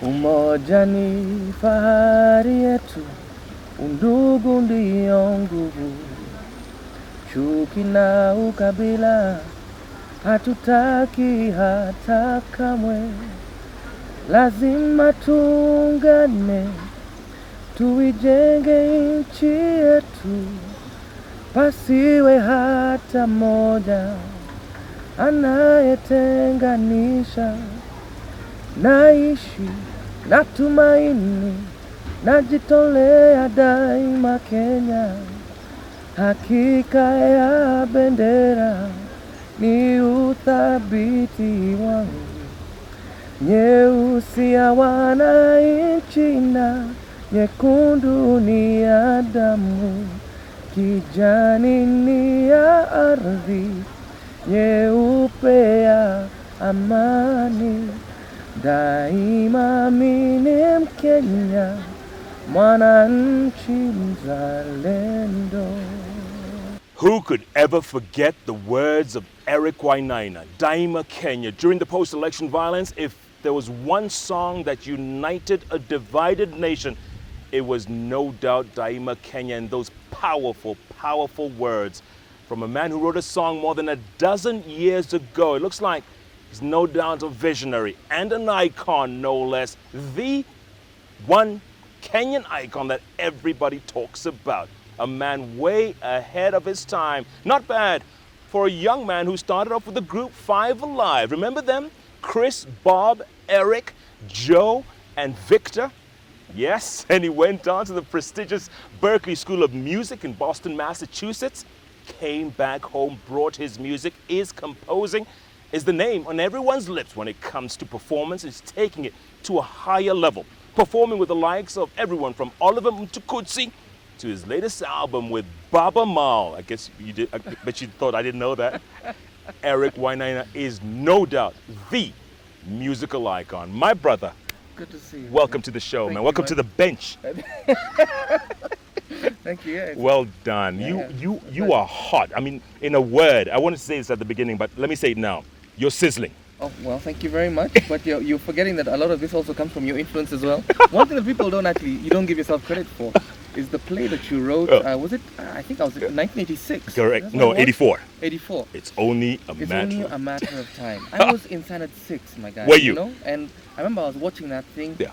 Umoja ni fahari yetu, undugu ndio nguvu. Chuki na ukabila hatutaki hata kamwe. Lazima tuungane, tuijenge nchi yetu. Pasiwe hata moja anayetenganisha. Naishi natumaini, najitolea daima Kenya. Hakika ya bendera ni uthabiti wangu. Nyeusi ya wananchi na nyekundu ni ya damu. Kijani ni ya ardhi, nyeupe ya amani. Daima mimi Mkenya, mwananchi mzalendo. Who could ever forget the words of Eric Wainaina, Daima Kenya, during the post-election violence? If there was one song that united a divided nation, it was no doubt Daima Kenya, and those powerful, powerful words from a man who wrote a song more than a dozen years ago. It looks like he's no doubt a visionary and an icon, no less. The one Kenyan icon that everybody talks about. A man way ahead of his time. Not bad for a young man who started off with the group Five Alive. Remember them? Chris, Bob, Eric, Joe, and Victor. Yes, and he went on to the prestigious Berklee School of Music in Boston, Massachusetts. Came back home, brought his music, is composing, is the name on everyone's lips when it comes to performance. He's taking it to a higher level, performing with the likes of everyone from Oliver Mtukudzi to his latest album with Baba Mal. I guess you did. I bet you thought I didn't know that. Eric Wainaina is no doubt the musical icon. My brother. Good to see you. Welcome to the show, man. Welcome to the bench. Thank you. Yeah, well done. You are hot. I mean, in a word, I wanted to say this at the beginning, but let me say it now. You're sizzling. Oh, well, thank you very much. But you're forgetting that a lot of this also comes from your influence as well. One thing that people you don't give yourself credit for is the play that you wrote. Was it, I think I was in 1986. Correct. No, 84. 84. It's only a matter of time. I was in Standard 6, my guy. Were you? Know? And I remember I was watching that thing. Yeah.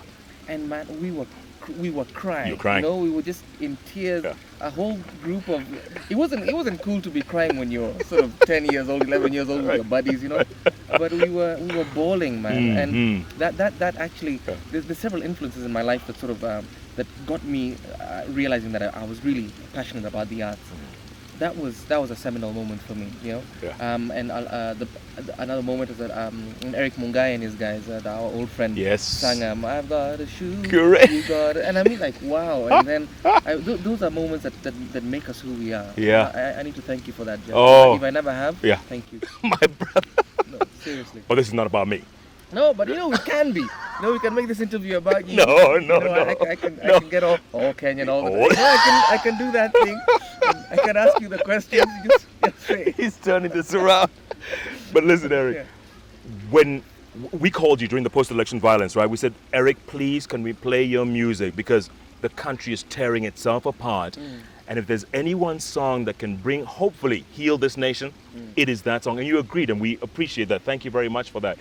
And man, we were crying. You were crying? You know, we were just in tears. Yeah. A whole group of... It wasn't cool to be crying when you're sort of 10 years old, 11 years old with your buddies, you know. But we were bawling, man. And that actually... There's several influences in my life that sort of... that got me realizing that I was really passionate about the arts. That was a seminal moment for me, you know. Yeah. And another moment is that when Eric Mungai and his guys, our old friend, sang "I've got a shoe, correct, you got it," and I mean like wow. And then those are moments that make us who we are. Yeah. I need to thank you for that, Jeff. Oh. If I never have, thank you. My brother. No, seriously. Well, this is not about me. No, but we can be. We can make this interview about you. No. I can get all Kenyan all the time. I can do that thing. I can ask you the questions. You just say. He's turning this around. But listen, Eric, when we called you during the post-election violence, right? We said, Eric, please, can we play your music? Because the country is tearing itself apart. And if there's any one song that can hopefully heal this nation, it is that song. And you agreed, and we appreciate that. Thank you very much for that.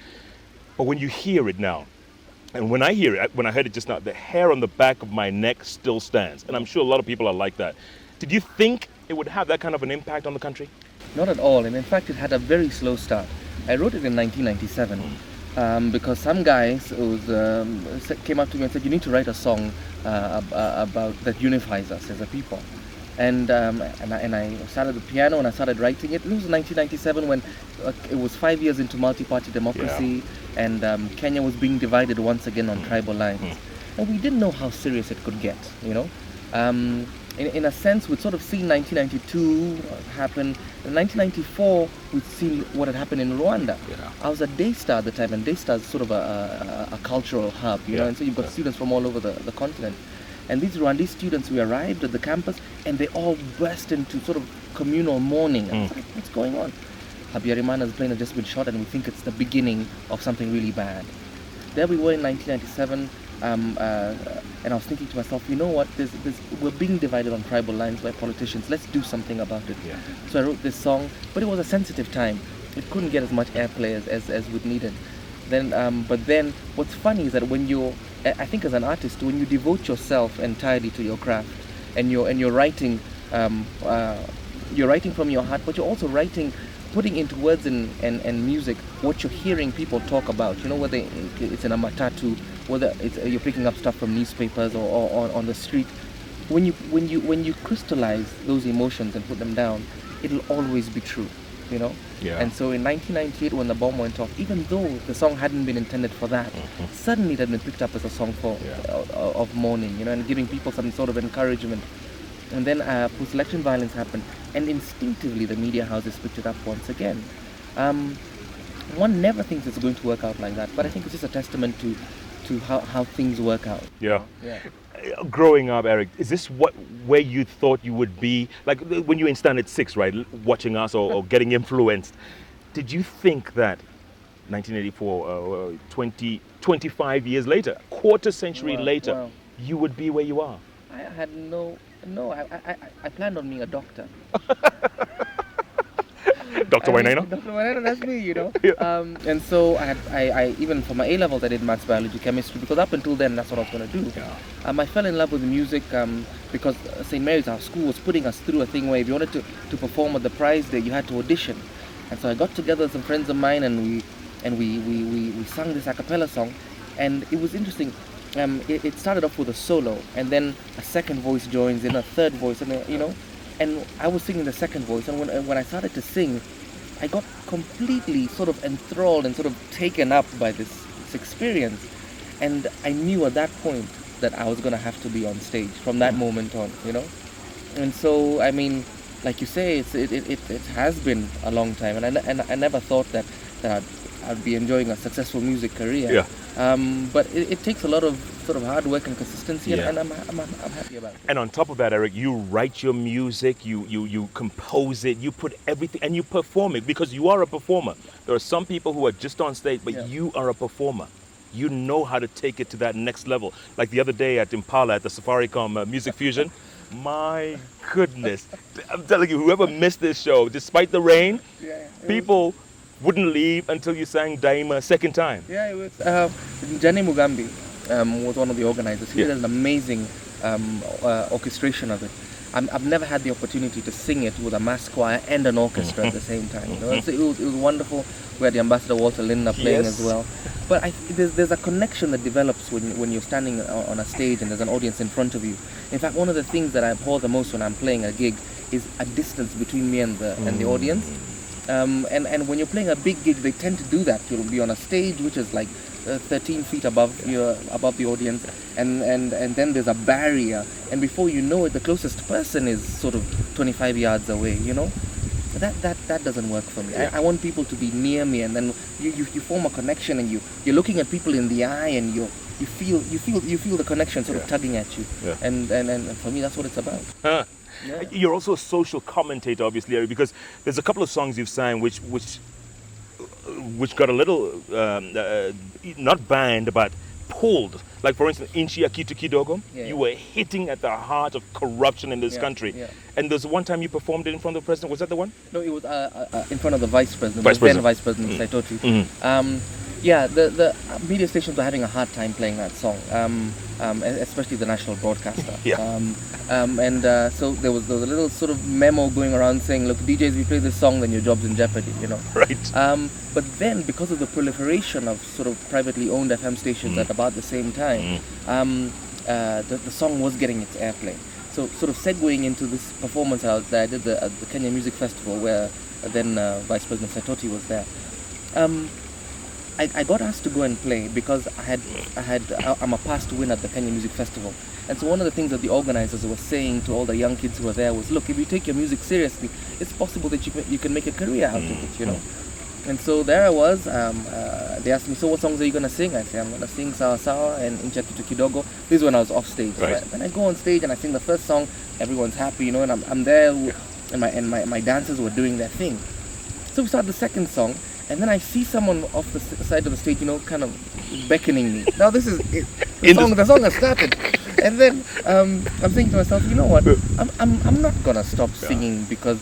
But when you hear it now, and when I heard it just now, the hair on the back of my neck still stands. And I'm sure a lot of people are like that. Did you think it would have that kind of an impact on the country? Not at all. And in fact, it had a very slow start. I wrote it in 1997 because some guys came up to me and said, you need to write a song about that unifies us as a people. And I started the piano and I started writing it. It was 1997 when it was 5 years into multi-party democracy and Kenya was being divided once again on tribal lines. And we didn't know how serious it could get, you know. In a sense, we'd sort of seen 1992 happen. In 1994, we'd seen what had happened in Rwanda. I was at Daystar at the time, and Daystar is sort of a cultural hub, you know, and so you've got students from all over the continent. And these Rwandese students, we arrived at the campus, and they all burst into sort of communal mourning. I was like, what's going on? Habyarimana's plane has just been shot, and we think it's the beginning of something really bad. there we were in 1997, and I was thinking to myself, you know what, we're being divided on tribal lines by politicians. Let's do something about it. Yeah. So I wrote this song, but it was a sensitive time. It couldn't get as much airplay as we'd needed. But then what's funny is that I think as an artist, when you devote yourself entirely to your craft, and you're writing, you're writing from your heart, but you're also putting into words and music what you're hearing people talk about. You know, whether it's in a matatu, whether you're picking up stuff from newspapers or on the street. When you crystallize those emotions and put them down, it'll always be true. You know. Yeah. And so in 1998, when the bomb went off, even though the song hadn't been intended for that, suddenly it had been picked up as a song of mourning, you know, and giving people some sort of encouragement. And then post-election violence happened, and instinctively the media houses picked it up once again. One never thinks it's going to work out like that, but I think it's just a testament to how things work out. Yeah. Yeah. Growing up, Eric, is this where you thought you would be? Like when you were in Standard 6, right, watching us or getting influenced, did you think that 1984, 25 years later, quarter century later, you would be where you are? I had I planned on being a doctor. Dr. Wainaina? Dr. Wainaina, that's me, you know. Yeah. And so I even for my A-levels, I did maths, biology, chemistry, because up until then, that's what I was going to do. Yeah. I fell in love with music because St. Mary's, our school, was putting us through a thing where if you wanted to perform at the prize day, you had to audition. And so I got together with some friends of mine, and we sang this a cappella song, and it was interesting. It started off with a solo, and then a second voice joins in, a third voice, and you know. And I was singing the second voice, and when I started to sing, I got completely sort of enthralled and sort of taken up by this experience. And I knew at that point that I was going to have to be on stage from that moment on, you know. And so, I mean, like you say, it has been a long time, and I never thought that I'd be enjoying a successful music career. Yeah. But it takes a lot of sort of hard work and consistency, Yeah. and I'm happy about it. And on top of that, Eric, you write your music, you compose it, you put everything, and you perform it, because you are a performer. There are some people who are just on stage, but you are a performer. You know how to take it to that next level. Like the other day at Impala at the Safaricom Music Fusion. My goodness. I'm telling you, whoever missed this show, despite the rain, people wouldn't leave until you sang Daima a second time. Yeah, it was Jane Mugambi was one of the organizers. He did an amazing orchestration of it. I've never had the opportunity to sing it with a mass choir and an orchestra at the same time. You know? So it was wonderful. We had the ambassador Walter Lindner playing as well. But there's a connection that develops when you're standing on a stage and there's an audience in front of you. In fact, one of the things that I abhor the most when I'm playing a gig is a distance between me and the audience. And when you're playing a big gig, they tend to do that. You'll be on a stage which is like 13 feet above the audience, and then there's a barrier, and before you know it, the closest person is sort of 25 yards away. You know, that doesn't work for me. I want people to be near me, and then you form a connection, and you're looking at people in the eye, and you feel the connection sort of tugging at you. And for me, that's what it's about. Yeah. You're also a social commentator, obviously, Eric, because there's a couple of songs you've sang which got a little not banned but pulled. Like for instance, Inchi ya Kitu Kidogo. You were hitting at the heart of corruption in this country. And there's one time you performed it in front of the president. Was that the one? No, it was in front of the vice president. Then Vice President Saitoti. Yeah, the media stations were having a hard time playing that song, especially the national broadcaster. So there was a little sort of memo going around saying, look, DJs, if you play this song, then your job's in jeopardy, you know. Right. But then, because of the proliferation of sort of privately owned FM stations at about the same time, the song was getting its airplay. So sort of segueing into this performance that I did at the Kenya Music Festival, where then Vice President Saitoti was there. I got asked to go and play because I'm a past winner at the Kenya Music Festival. And so one of the things that the organizers were saying to all the young kids who were there was, look, if you take your music seriously, it's possible that you can make a career out of it, you know. And so there I was. They asked me, so what songs are you going to sing? I said, I'm going to sing Sawa Sawa and Inchi ya Kitu Kidogo. This is when I was off stage. Right. Then I go on stage and I sing the first song, everyone's happy, you know, and I'm there, and my dancers were doing their thing. So we started the second song, and then I see someone off the side of the stage, kind of beckoning me. Now this is it. The song has started, and then I'm thinking to myself, you know what? I'm not gonna stop singing because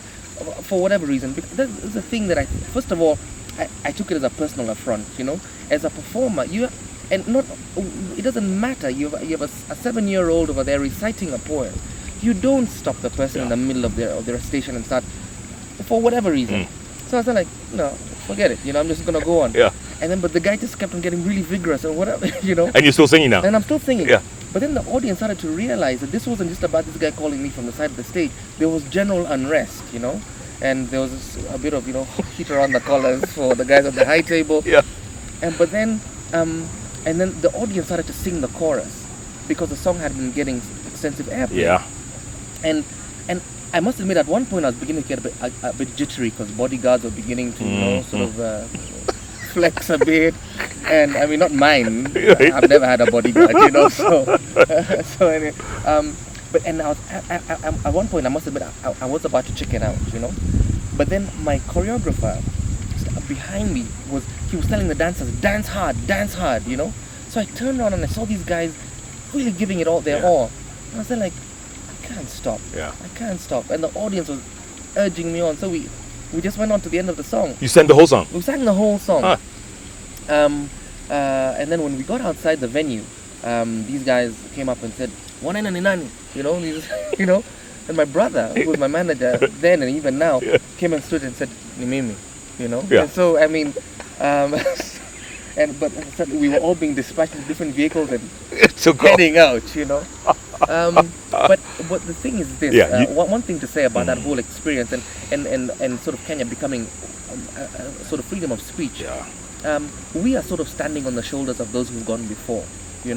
for whatever reason. Because that's the thing that first of all, I took it as a personal affront. As a performer, it doesn't matter. You have a 7-year-old over there reciting a poem. You don't stop the person in the middle of their recitation and start for whatever reason. So I was like, no, forget it. I'm just gonna go on. Yeah. And then, but the guy just kept on getting really vigorous or whatever. And you're still singing now. And I'm still singing. Yeah. But then the audience started to realize that this wasn't just about this guy calling me from the side of the stage. There was general unrest, and there was a bit of heat around the collars for the guys at the high table. Yeah. But then and then the audience started to sing the chorus because the song had been getting extensive airplay. Yeah. And I must admit, at one point I was beginning to get a bit jittery because bodyguards were beginning to sort of flex a bit. And I mean, not mine. I've never had a bodyguard, So so anyway, but I was at one point I must admit I was about to chicken out, But then my choreographer behind me was telling the dancers, dance hard, So I turned around and I saw these guys really giving it all their all. And I was like, I can't stop. Yeah. I can't stop. And the audience was urging me on. So we just went on to the end of the song. You sang the whole song? We sang the whole song. Huh. And then when we got outside the venue, these guys came up and said, Wainaina, and my brother, who was my manager then and even now, came and stood and said, Mimi, Yeah. And so, I mean, but we were all being dispatched in different vehicles and heading out, But the thing is this, one thing to say about that whole experience and sort of Kenya becoming sort of freedom of speech, we are sort of standing on the shoulders of those who've gone before, the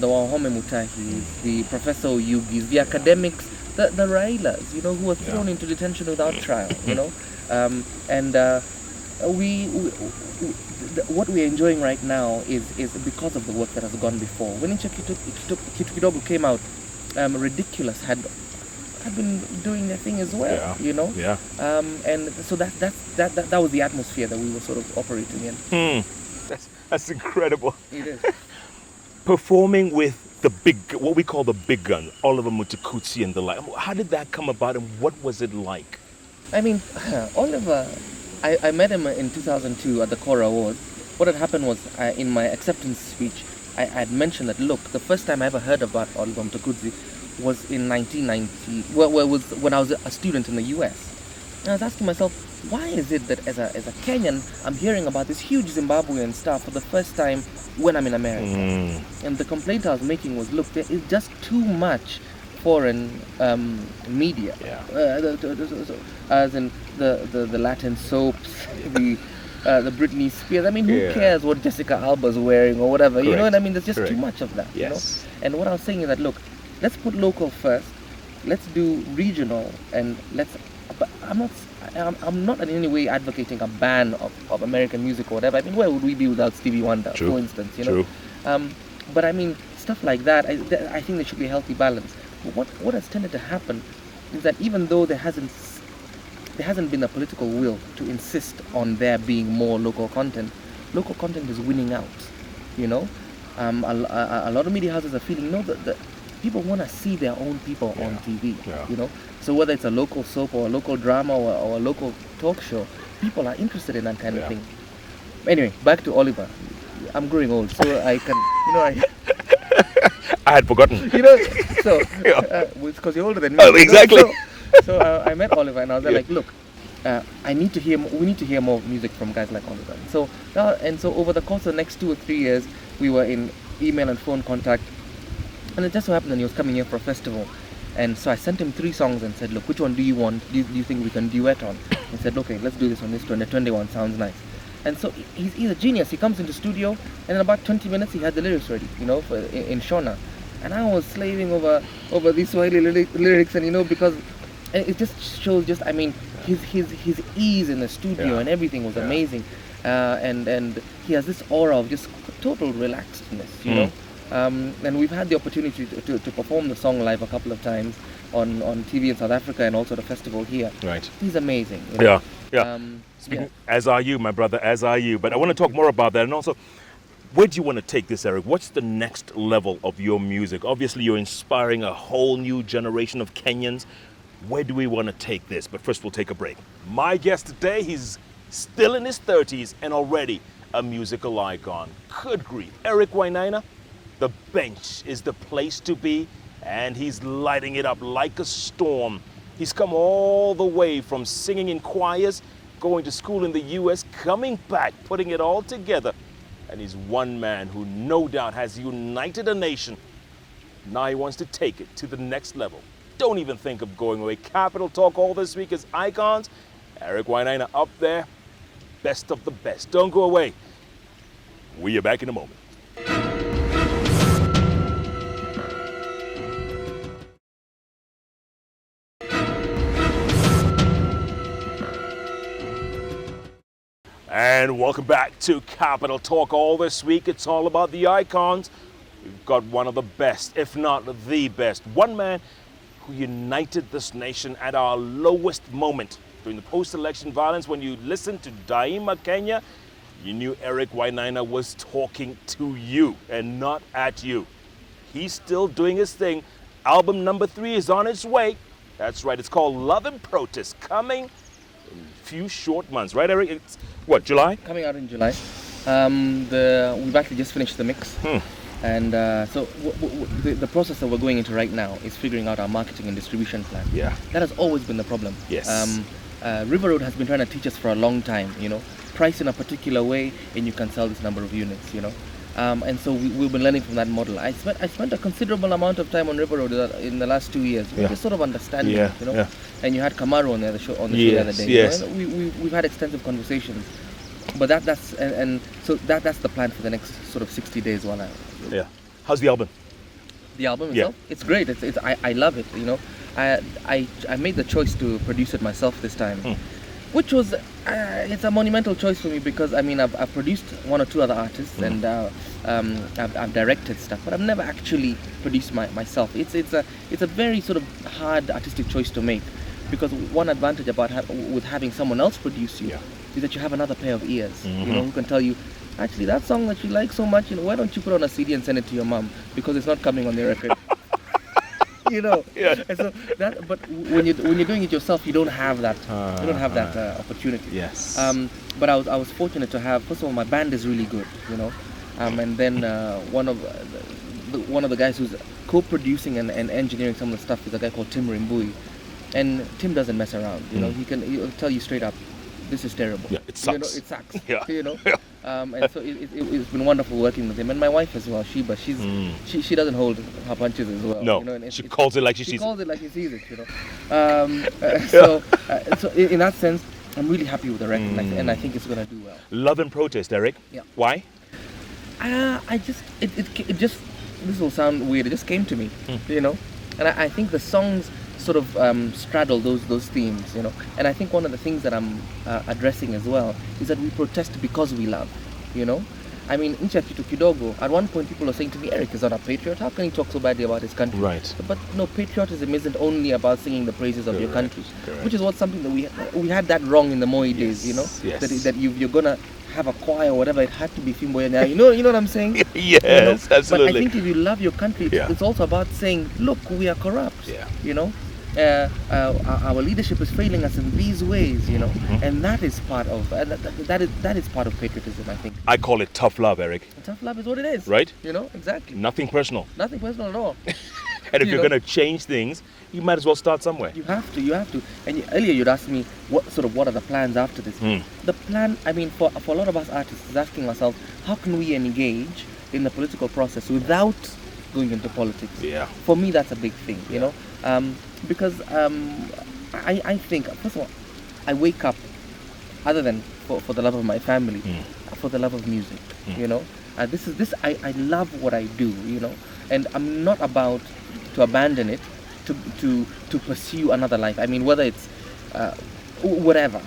Wahome Mutahis, the Professor Oyugis, the academics, the Railas, who were thrown into detention without trial, what we're enjoying right now is because of the work that has gone before. When Kitu came out, Ridiculous had been doing their thing as well, Yeah. and so that was the atmosphere that we were sort of operating in. That's incredible. It is. Performing with what we call the big gun, Oliver Mutukudzi and the like. How did that come about and what was it like? I mean, Oliver, I met him in 2002 at the Cora Awards. What had happened was, in my acceptance speech, I had mentioned that, look, the first time I ever heard about Oliver Mutukudzi was in 1990, when I was a student in the US. And I was asking myself, why is it that as a Kenyan, I'm hearing about this huge Zimbabwean star for the first time when I'm in America? And the complaint I was making was, look, there is just too much foreign media, as in the Latin soaps, the Britney Spears. I mean, who cares what Jessica Alba's wearing or whatever? Correct. You know what I mean? There's just too much of that. Yes. And what I was saying is that, look, let's put local first. Let's do regional, and But I'm not in any way advocating a ban of American music or whatever. I mean, where would we be without Stevie Wonder, for instance? True. But I mean, stuff like that. I think there should be a healthy balance. But what has tended to happen is that even though there hasn't been a political will to insist on there being more local content is winning out. A lot of media houses are feeling that people want to see their own people on TV. So whether it's a local soap or a local drama or a local talk show, people are interested in that kind of thing. Anyway, back to Oliver. I'm growing old, so I can, I had forgotten. So it's because you're older than me. Oh, exactly. So I met Oliver and I was like, look, we need to hear more music from guys like Oliver. So over the course of the next 2 or 3 years, we were in email and phone contact, and it just so happened that he was coming here for a festival. And so I sent him 3 songs and said, look, which one do you want? Do you think we can duet on? He said, okay, let's do this on this 21, sounds nice. And so he's a genius. He comes into studio, and in about 20 minutes he had the lyrics ready, in Shona. And I was slaving over these Swahili lyrics, and because it just shows his ease in the studio and everything was amazing. And he has this aura of just total relaxedness, and we've had the opportunity to perform the song live a couple of times on TV in South Africa and also the festival here. Right. He's amazing. Yeah. Yeah. As are you, my brother, as are you. But I want to talk more about that. And also, where do you want to take this, Eric? What's the next level of your music? Obviously, you're inspiring a whole new generation of Kenyans. Where do we want to take this? But first, we'll take a break. My guest today, he's still in his 30s and already a musical icon. Good grief. Eric Wainaina, the bench is the place to be, and he's lighting it up like a storm. He's come all the way from singing in choirs, going to school in the US, coming back, putting it all together. And he's one man who no doubt has united a nation. Now he wants to take it to the next level. Don't even think of going away. Capital Talk all this week is icons. Eric Wainaina up there, best of the best. Don't go away. We are back in a moment. And welcome back to Capital Talk all this week. It's all about the icons. We've got one of the best, if not the best. One man who united this nation at our lowest moment during the post-election violence. When you listened to Daima Kenya, you knew Eric Wainaina was talking to you and not at you. He's still doing his thing. Album number 3 is on its way. That's right, it's called Love and Protest, coming in a few short months. Right, Eric? It's what, July? Coming out in July. We've actually just finished the mix. And so the process that we're going into right now is figuring out our marketing and distribution plan. Yeah. That has always been the problem. Yes. River Road has been trying to teach us for a long time, price in a particular way and you can sell this number of units, and so we've been learning from that model. I spent a considerable amount of time on River Road in the last 2 years, just sort of understanding it, And you had Kamaru on the show the other day. Yes. We've had extensive conversations, but that's the plan for the next sort of 60 days while Yeah. How's the album? The album itself, it's great. I love it. I made the choice to produce it myself this time, which was it's a monumental choice for me because I've produced 1 or 2 other artists and I've directed stuff, but I've never actually produced myself. It's a very sort of hard artistic choice to make because one advantage about with having someone else produce you is that you have another pair of ears, who can tell you, actually that song that you like so much, why don't you put on a CD and send it to your mom because it's not coming on the record. And so but when you're doing it yourself, you don't have that. You don't have that opportunity. Yes. But I was fortunate to have. First of all, my band is really good. And then one of the guys who's co-producing and engineering some of the stuff is a guy called Tim Rimbui, and Tim doesn't mess around. He'll tell you straight up, this is terrible. Yeah, it sucks. It sucks. Yeah. And so it's been wonderful working with him, and my wife as well. She doesn't hold her punches as well. No, she calls it like she sees it. She calls it like she sees it. So in that sense, I'm really happy with the record, and I think it's gonna do well. Love and Protest, Eric. Yeah. Why? This will sound weird. It just came to me, and I think the songs sort of straddle those themes, and I think one of the things that I'm addressing as well is that we protest because we love, Nchi kitu kidogo. At one point people were saying to me, Eric is not a patriot, how can he talk so badly about his country? Right. But no, patriotism isn't only about singing the praises of your country. Correct. Which is something that we had that wrong in the Moi days, Yes. that you're gonna have a choir or whatever, it had to be Fimbo now. You know what I'm saying? Yes, absolutely. But I think if you love your country, it's also about saying, look, we are corrupt. Our leadership is failing us in these ways, and that is part of that is part of patriotism, I think. I call it tough love, Eric. Tough love is what it is. Right? Exactly. Nothing personal. Nothing personal at all. And if you're going to change things, you might as well start somewhere. You have to. And earlier you'd ask me what are the plans after this. The plan, for a lot of us artists, is asking ourselves, how can we engage in the political process without going into politics? Yeah. For me, that's a big thing, because I think, first of all, I wake up, other than for the love of my family, for the love of music, I love what I do, and I'm not about to abandon it to pursue another life. Whether it's whatever,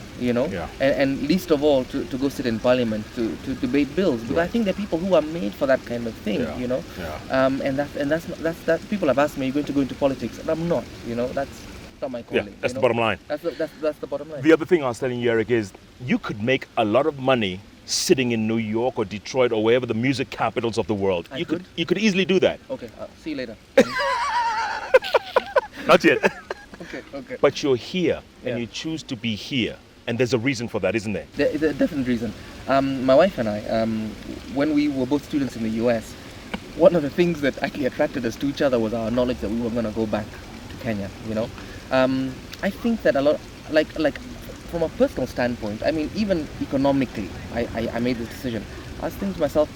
and least of all to go sit in parliament to debate bills, because I think there are people who are made for that kind of thing, and that's people have asked me, are you going to go into politics? And I'm not, not my calling. Yeah, that's you the know? bottom line. That's the bottom line. The other thing I was telling you, Eric, is you could make a lot of money sitting in New York or Detroit or wherever the music capitals of the world. I You could? you could easily do that. Okay, see you later. Not yet. Okay. But you're here and Yeah. you choose to be here. And there's a reason for that, isn't there? There's a definite reason. My wife and I, when we were both students in the US, one of the things that actually attracted us to each other was our knowledge that we were going to go back to Kenya. You know, I think that a lot, like from a personal standpoint, I mean, even economically, I made this decision. I was thinking to myself,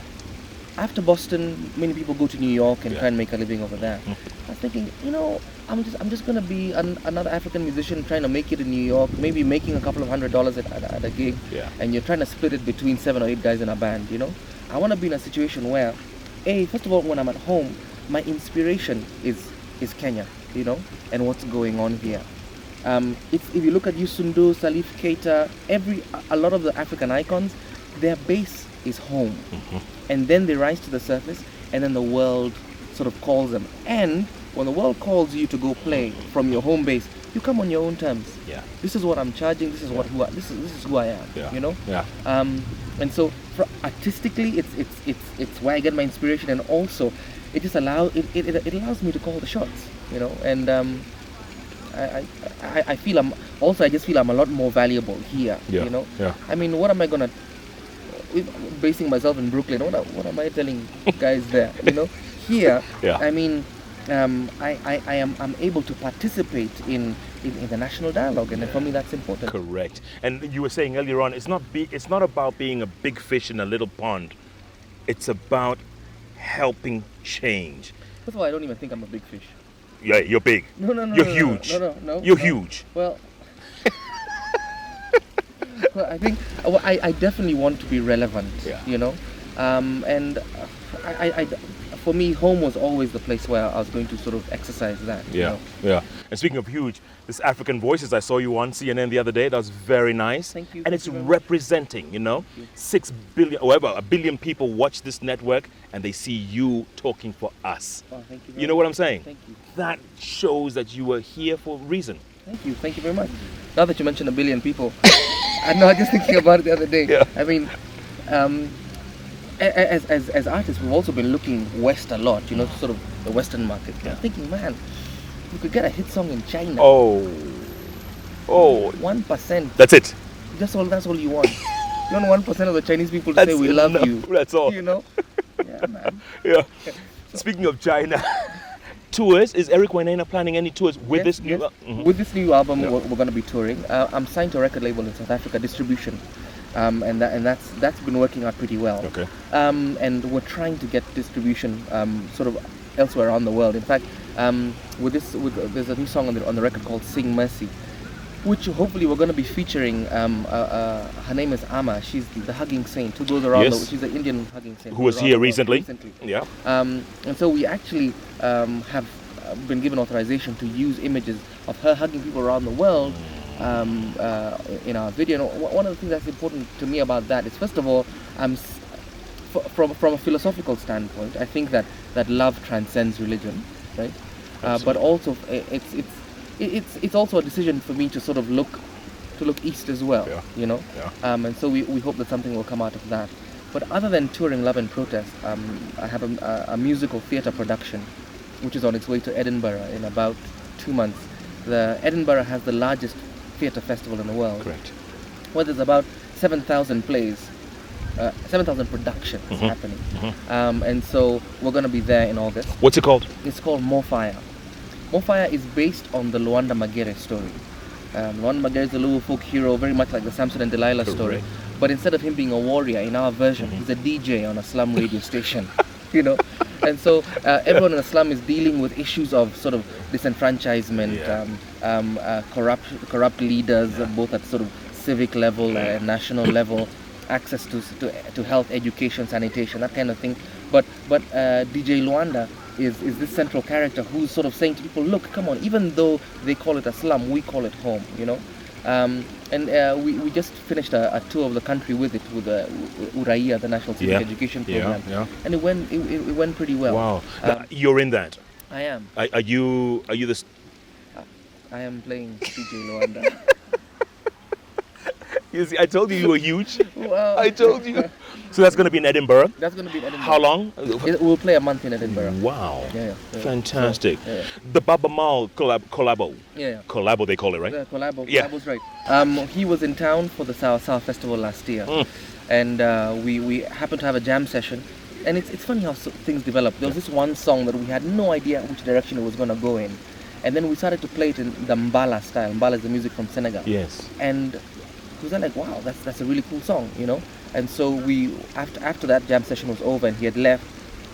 after Boston, many people go to New York and try and make a living over there. I was thinking, you know, I'm just gonna be another African musician trying to make it in New York, maybe making a couple of $100 at a gig, and you're trying to split it between 7 or 8 guys in a band. You know, I want to be in a situation where, first of all, when I'm at home, my inspiration is Kenya, you know, and what's going on here. If you look at Yusundu, Salif Keita, a lot of the African icons, their base is home, and then they rise to the surface, and then the world sort of calls them. And when the world calls you to go play from your home base, you come on your own terms. Yeah. This is what I'm charging. This is this is who I am. Yeah. You know. Yeah. And so artistically, it's where I get my inspiration, and also it just allows allows me to call the shots. You know, and I feel I just feel I'm a lot more valuable here. Yeah. You know. Yeah. I mean, what am I gonna? Basing myself in Brooklyn, what am I telling guys there? You know, here, I mean, I'm able to participate in the national dialogue, and for me that's important. Correct. And you were saying earlier on, it's not about being a big fish in a little pond. It's about helping change. First of all, I don't even think I'm a big fish. Yeah, you're big. No. You're huge. No. You're huge. Well, I think I definitely want to be relevant. Yeah. You know, and I for me, home was always the place where I was going to sort of exercise that. Yeah. You know? Yeah. And speaking of huge, this African Voices, I saw you on CNN the other day. That was very nice. Thank you. And it's representing, you know, 6 billion, however, 1 billion people watch this network and they see you talking for us. Oh, thank you. You know what I'm saying? Thank you. That shows that you were here for a reason. Thank you. Thank you very much. Now that you mentioned 1 billion people, I know, I was just thinking about it the other day. Yeah. I mean, as artists, we've also been looking west a lot, you know, sort of the Western market. Yeah. I'm thinking, man, you could get a hit song in China. Oh. 1%. That's it. That's all you want. You want 1% of the Chinese people to say we love you. That's all. You know? Yeah, man. Yeah. Speaking of China, tours, is Eric Wainaina planning any tours with this new album? With this new album, we're going to be touring. I'm signed to a record label in South Africa, Distribution. And that's been working out pretty well. Okay. And we're trying to get distribution sort of elsewhere around the world. In fact, there's a new song on the record called "Sing Mercy," which hopefully we're going to be featuring. Her name is Amma. She's the hugging saint who goes around. Yes. She's the Indian hugging saint who was here recently. Yeah. And so we actually have been given authorization to use images of her hugging people around the world. In our video. And one of the things that's important to me about that is, first of all, from a philosophical standpoint, I think that love transcends religion, right? But also it's also a decision for me to sort of look east as well, you know. Yeah. And so we hope that something will come out of that. But other than touring Love and Protest, I have a musical theatre production, which is on its way to Edinburgh in about 2 months. The Edinburgh has the largest theatre festival in the world. Correct. Where there's about 7,000 plays, 7,000 productions happening. And so we're going to be there in August. What's it called? It's called More Fire. More Fire is based on the Luanda Magere story. Luanda Magere is a Luo folk hero, very much like the Samson and Delilah story. But instead of him being a warrior, in our version, he's a DJ on a slum radio station. You know? And so everyone in the slum is dealing with issues of sort of disenfranchisement, corrupt leaders, both at sort of civic level and national level, access to health, education, sanitation, that kind of thing. But DJ Luanda is this central character who's sort of saying to people, look, come on, even though they call it a slum, we call it home, you know. And we just finished a tour of the country with it, with Uraia, the National Civic Education Program, and it went pretty well. Wow, you're in that. I am. Are you the? I am playing CJ Luanda. You see, I told you were huge. Well, I told you. So that's going to be in Edinburgh. that's going to be in Edinburgh. How long? We'll play a month in Edinburgh. Wow. Yeah. Fantastic. So, yeah. The Baba Mal collabo. Yeah. Collabo, they call it, right? The collabo. Yeah. Collabo's right. He was in town for the Sour Festival last year, and we happened to have a jam session. And it's funny how things develop. There was this one song that we had no idea which direction it was going to go in, and then we started to play it in the Mbala style. Mbala is the music from Senegal. Yes. And he was like, "Wow, that's a really cool song," you know. And so we, after that jam session was over and he had left,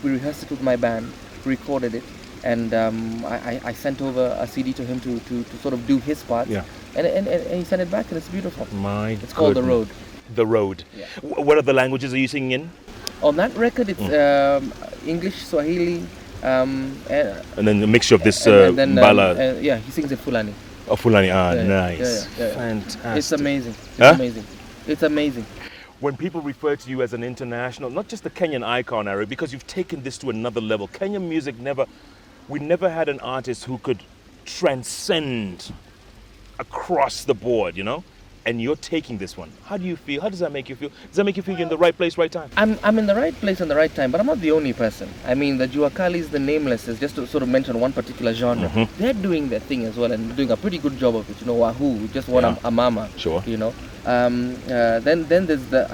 we rehearsed it with my band, recorded it, and I sent over a CD to him to sort of do his part. Yeah. And he sent it back, and it's beautiful. It's called The Road. The Road. Yeah. What other languages are you singing in? On that record, it's English, Swahili, and then a mixture of this and then, Mbala. yeah, he sings in Fulani. Oh, Fulani. Yeah, Nice. yeah. Fantastic. It's amazing. Huh? It's amazing. When people refer to you as an international, not just a Kenyan icon, Eric, because you've taken this to another level. Kenyan music we never had an artist who could transcend across the board, you know? And you're taking this one. How do you feel? How does that make you feel? Does that make you feel you're in the right place, right time? I'm in the right place and the right time, but I'm not the only person. I mean, the Juakalis, the Namelesses, just to sort of mention one particular genre, they're doing their thing as well and doing a pretty good job of it. You know, Wahoo just won a mama. Sure. You know, then there's the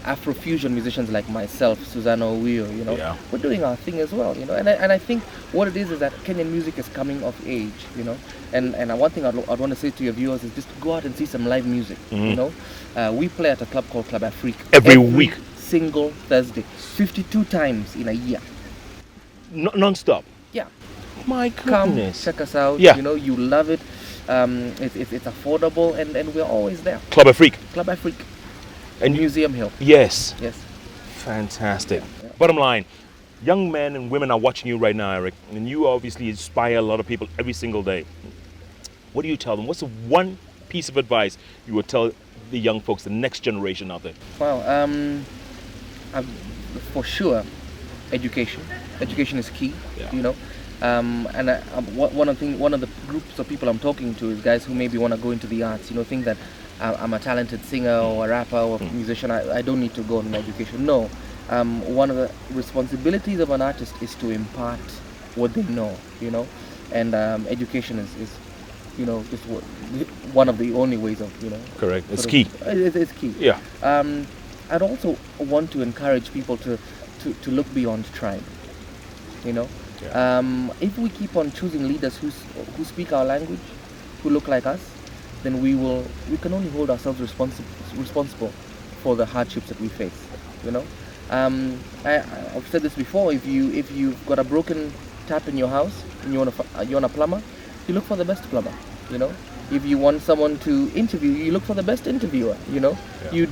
Afrofusion musicians like myself, Susanna Owio, you know, we're doing our thing as well, you know, and I think what it is that Kenyan music is coming of age, you know, and one thing I'd want to say to your viewers is just go out and see some live music, you know. We play at a club called Club Afrique every week, single Thursday, 52 times in a year, non-stop. Yeah. My goodness. Come check us out. Yeah. You know, you love it. It's affordable and we're always there. Club Afrique. And Museum Hill. Yes. Fantastic. Yeah. Bottom line, young men and women are watching you right now, Eric, and you obviously inspire a lot of people every single day. What do you tell them? What's the one piece of advice you would tell the young folks, the next generation out there? Well, for sure, education. Education is key. You know. One of the groups of people I'm talking to is guys who maybe want to go into the arts. You know, think that I'm a talented singer or a rapper or a musician. I don't need to go on education. No. One of the responsibilities of an artist is to impart what they know. You know, and education is you know, just one of the only ways of, you know. Correct. It's key. It's key. Yeah. I'd also want to encourage people to look beyond tribe. You know. Yeah. If we keep on choosing leaders who speak our language, who look like us, then we can only hold ourselves responsible for the hardships that we face. You know, I've said this before. If you've got a broken tap in your house and you want a plumber, you look for the best plumber. You know, if you want someone to interview, you look for the best interviewer. You know, you're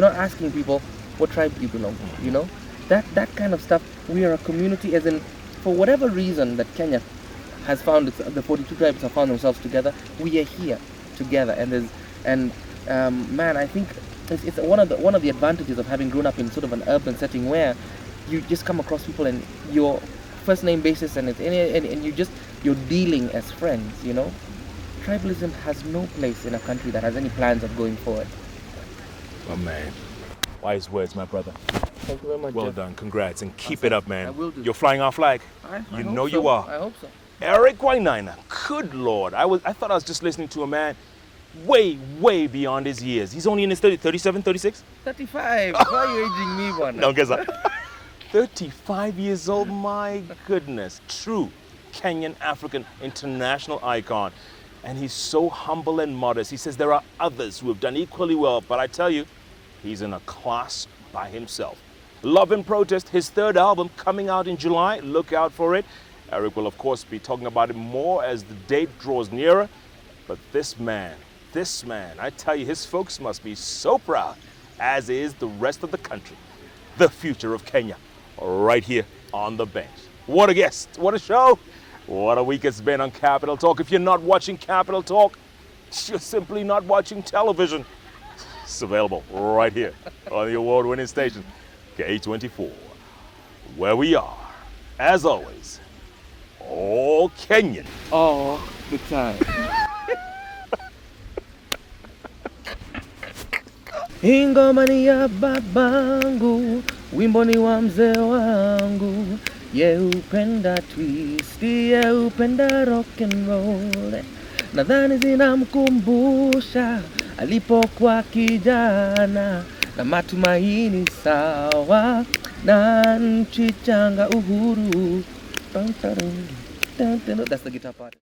not asking people what tribe do you belong to. You know, that kind of stuff. We are a community, as in, for whatever reason that Kenya has found the 42 tribes have found themselves together, we are here together, man, I think it's one of the advantages of having grown up in sort of an urban setting where you just come across people and your first name basis and you're dealing as friends, you know. Tribalism has no place in a country that has any plans of going forward. Oh man, wise words, my brother. Thank you very much. Well Jeff. done, congrats, and keep it up, man. I will do. You're flying our flag. I know hope you so. are. I hope so. Eric Wainaina, good Lord. I thought I was just listening to a man way beyond his years. He's only in his 37, 36? 35. Why are you aging me, one? No, guess what? 35 years old, my goodness. True Kenyan African international icon. And he's so humble and modest. He says there are others who have done equally well, but I tell you, he's in a class by himself. Love and Protest, his third album coming out in July. Look out for it. Eric will, of course, be talking about it more as the date draws nearer. But this man, I tell you, his folks must be so proud, as is the rest of the country. The future of Kenya, right here on the bench. What a guest, what a show, what a week it's been on Capital Talk. If you're not watching Capital Talk, you're simply not watching television. It's available right here on the award-winning station, K24, where we are, as always, or Kenyan? All the time. Ingoma ni ya babangu, wimbo ni wa mzee wangu. Ye upenda twist, ye upenda rock and roll. Nadhani zinamkumbusha alipokuwa kijana na matumaini sawa na nchi changa uhuru. That's the guitar part.